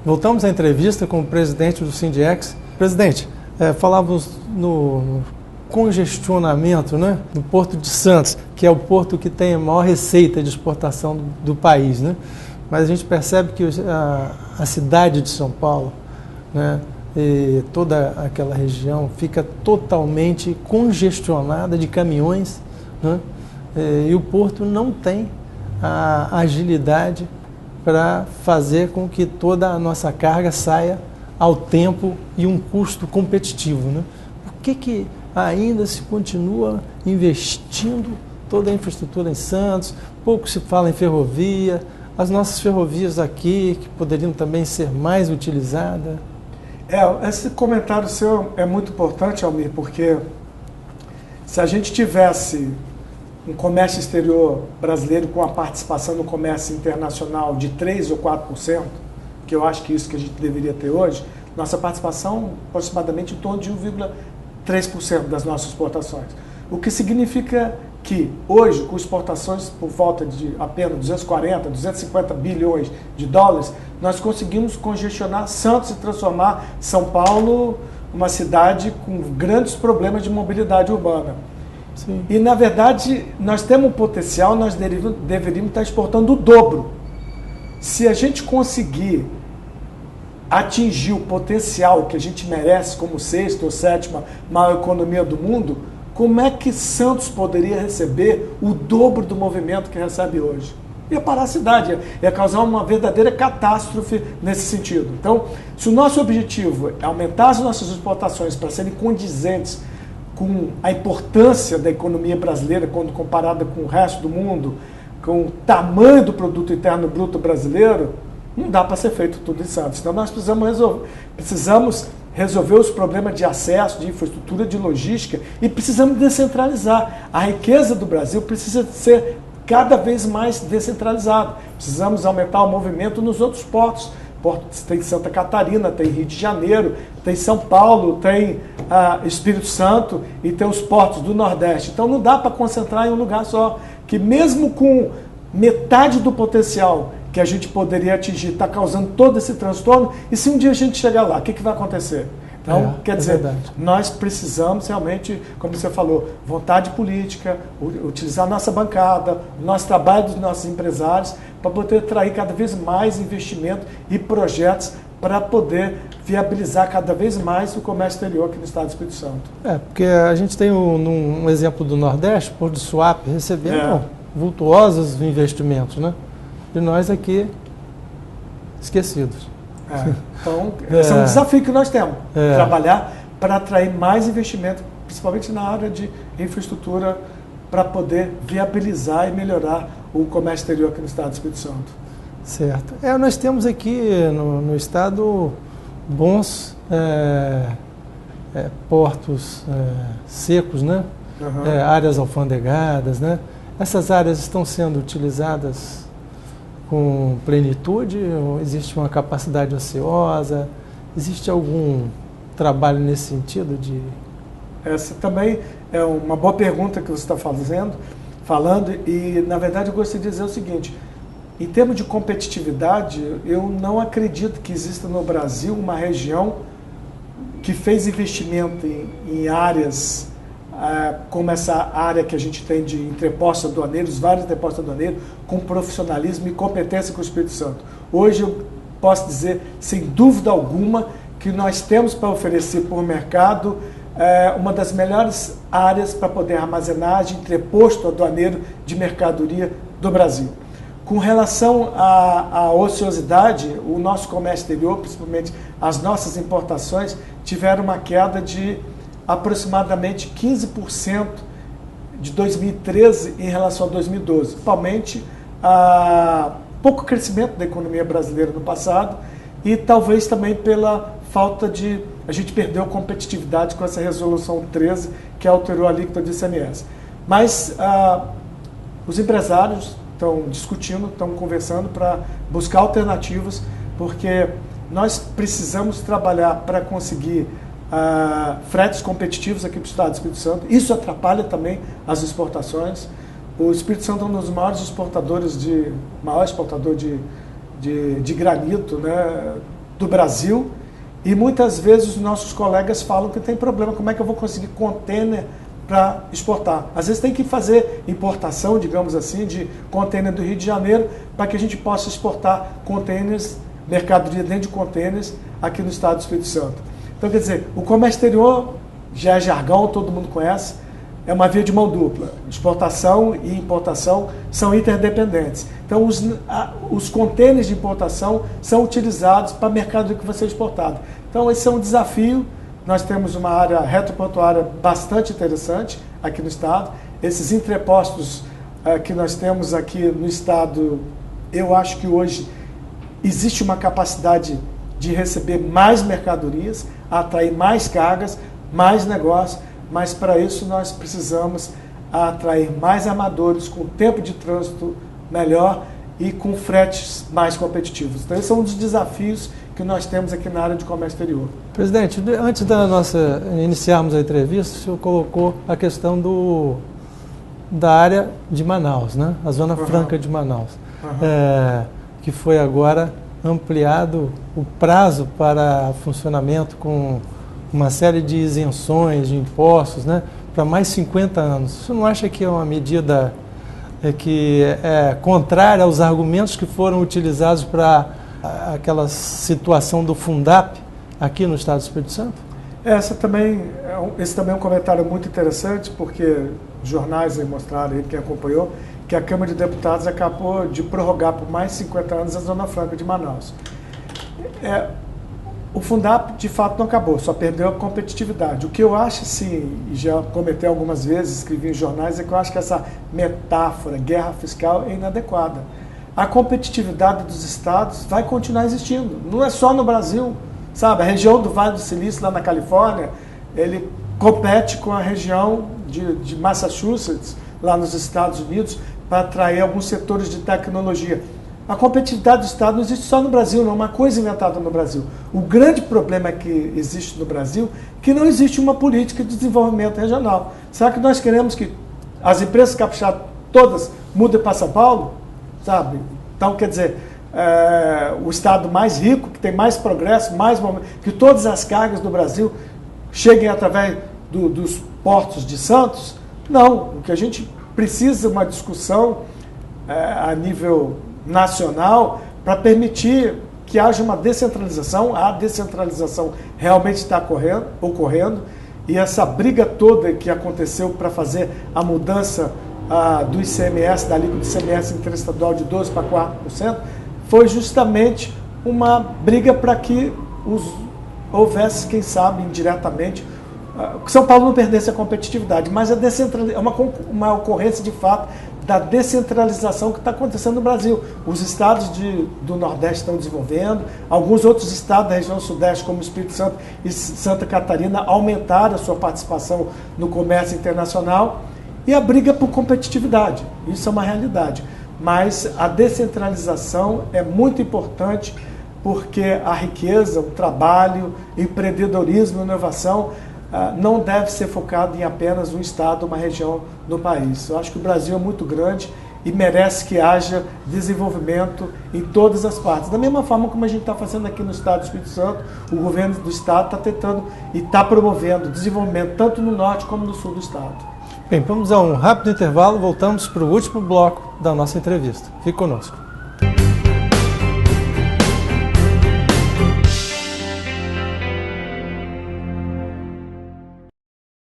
Voltamos à entrevista com o presidente do Sindex. Presidente, falávamos no congestionamento, né, do Porto de Santos, que é o porto que tem a maior receita de exportação do país, né? Mas a gente percebe que a cidade de São Paulo, né, e toda aquela região fica totalmente congestionada de caminhões, né, e o porto não tem a agilidade para fazer com que toda a nossa carga saia ao tempo e um custo competitivo, né? Por que ainda se continua investindo toda a infraestrutura em Santos? Pouco se fala em ferrovia, as nossas ferrovias aqui, que poderiam também ser mais utilizadas. Esse comentário seu é muito importante, Almir, porque se a gente tivesse um comércio exterior brasileiro com a participação no comércio internacional de 3% ou 4%, que eu acho que é isso que a gente deveria ter hoje, nossa participação aproximadamente em torno de 1,3% das nossas exportações. O que significa que hoje, com exportações por volta de apenas 240, 250 bilhões de dólares, nós conseguimos congestionar Santos e transformar São Paulo uma cidade com grandes problemas de mobilidade urbana. Sim. E, na verdade, nós temos um potencial, nós deveríamos estar exportando o dobro. Se a gente conseguir atingir o potencial que a gente merece como sexta ou sétima maior economia do mundo, como é que Santos poderia receber o dobro do movimento que recebe hoje? Ia parar a cidade, ia causar uma verdadeira catástrofe nesse sentido. Então, se o nosso objetivo é aumentar as nossas exportações para serem condizentes com a importância da economia brasileira quando comparada com o resto do mundo, com o tamanho do produto interno bruto brasileiro, não dá para ser feito tudo em Santos. Então nós precisamos resolver os problemas de acesso, de infraestrutura, de logística e precisamos descentralizar. A riqueza do Brasil precisa ser cada vez mais descentralizada. Precisamos aumentar o movimento nos outros portos. Tem Santa Catarina, tem Rio de Janeiro, tem São Paulo, tem Espírito Santo e tem os portos do Nordeste. Então não dá para concentrar em um lugar só, que mesmo com metade do potencial que a gente poderia atingir está causando todo esse transtorno, e se um dia a gente chegar lá, o que vai acontecer? Então, quer dizer, nós precisamos realmente, como você falou, vontade política, utilizar a nossa bancada, o nosso trabalho dos nossos empresários, para poder atrair cada vez mais investimento e projetos para poder viabilizar cada vez mais o comércio exterior aqui no estado do Espírito Santo. Porque a gente tem um exemplo do Nordeste, Porto do Suape, recebendo vultuosos investimentos, né? E nós aqui esquecidos. Então, esse é um desafio que nós temos, trabalhar para atrair mais investimento, principalmente na área de infraestrutura, para poder viabilizar e melhorar o comércio exterior aqui no estado do Espírito Santo. Certo. Nós temos aqui no estado bons portos secos, né? Uhum. Áreas alfandegadas, né? Essas áreas estão sendo utilizadas com plenitude? Ou existe uma capacidade ociosa? Existe algum trabalho nesse sentido de... Essa também é uma boa pergunta que você está falando, e na verdade eu gostaria de dizer o seguinte: em termos de competitividade, eu não acredito que exista no Brasil uma região que fez investimento em áreas como essa área que a gente tem de entrepostos aduaneiros, vários entrepostos aduaneiros, com profissionalismo e competência com o Espírito Santo. Hoje eu posso dizer, sem dúvida alguma, que nós temos para oferecer para o mercado uma das melhores áreas para poder armazenagem, entreposto aduaneiro de mercadoria do Brasil. Com relação à ociosidade, o nosso comércio exterior, principalmente as nossas importações, tiveram uma queda de aproximadamente 15% de 2013 em relação a 2012, principalmente pouco crescimento da economia brasileira no passado e talvez também pela falta de... A gente perdeu competitividade com essa resolução 13 que alterou a alíquota do ICMS. Mas os empresários estão discutindo, estão conversando para buscar alternativas, porque nós precisamos trabalhar para conseguir fretes competitivos aqui para o estado do Espírito Santo. Isso atrapalha também as exportações. O Espírito Santo é um dos maiores exportador de granito, né? do Brasil, e muitas vezes os nossos colegas falam que tem problema, como é que eu vou conseguir container para exportar? Às vezes tem que fazer importação, digamos assim, de container do Rio de Janeiro, para que a gente possa exportar containers, mercadoria dentro de containers, aqui no estado do Espírito Santo. Então, quer dizer, o comércio exterior já é jargão, todo mundo conhece, é uma via de mão dupla. Exportação e importação são interdependentes. Então, os contêineres de importação são utilizados para a mercadoria que vai ser exportada. Então, esse é um desafio. Nós temos uma área retroportuária bastante interessante aqui no estado. Esses entrepostos que nós temos aqui no estado, eu acho que hoje existe uma capacidade de receber mais mercadorias, atrair mais cargas, mais negócio, mas para isso nós precisamos atrair mais armadores com tempo de trânsito melhor e com fretes mais competitivos. Então, esse é um dos desafios que nós temos aqui na área de comércio exterior. Presidente, antes iniciarmos a entrevista, o senhor colocou a questão da área de Manaus, né? A Zona Franca de Manaus, que foi agora ampliado o prazo para funcionamento com uma série de isenções de impostos, né, para mais 50 anos. Você não acha que é uma medida que é contrária aos argumentos que foram utilizados para aquela situação do Fundap aqui no estado do Espírito Santo? Esse também é um comentário muito interessante, porque jornais aí mostraram, quem acompanhou, que a Câmara de Deputados acabou de prorrogar por mais 50 anos a Zona Franca de Manaus. O Fundap, de fato, não acabou, só perdeu a competitividade. O que eu acho, sim, e já comentei algumas vezes, escrevi em jornais, é que eu acho que essa metáfora, guerra fiscal, é inadequada. A competitividade dos estados vai continuar existindo. Não é só no Brasil, sabe? A região do Vale do Silício, lá na Califórnia, ele compete com a região de Massachusetts, lá nos Estados Unidos, para atrair alguns setores de tecnologia. A competitividade do Estado não existe só no Brasil, não é uma coisa inventada no Brasil. O grande problema que existe no Brasil é que não existe uma política de desenvolvimento regional. Será que nós queremos que as empresas capixabas todas mudem para São Paulo? Sabe? Então, quer dizer, o Estado mais rico, que tem mais progresso, que todas as cargas do Brasil cheguem através dos portos de Santos? Não. O que a gente precisa é uma discussão a nível nacional para permitir que haja uma descentralização. A descentralização realmente está ocorrendo, e essa briga toda que aconteceu para fazer a mudança do ICMS, da alíquota do ICMS interestadual de 12% para 4%, foi justamente uma briga para que houvesse, quem sabe, indiretamente, que São Paulo não perdesse a competitividade, mas é uma ocorrência de fato da descentralização que está acontecendo no Brasil. Os estados do Nordeste estão desenvolvendo, alguns outros estados da região Sudeste, como Espírito Santo e Santa Catarina, aumentaram a sua participação no comércio internacional, e a briga por competitividade. Isso é uma realidade. Mas a descentralização é muito importante, porque a riqueza, o trabalho, empreendedorismo, inovação não deve ser focado em apenas um estado, uma região do país. Eu acho que o Brasil é muito grande e merece que haja desenvolvimento em todas as partes. Da mesma forma como a gente está fazendo aqui no estado do Espírito Santo, o governo do estado está tentando e está promovendo desenvolvimento tanto no norte como no sul do estado. Bem, vamos a um rápido intervalo, voltamos para o último bloco da nossa entrevista. Fique conosco.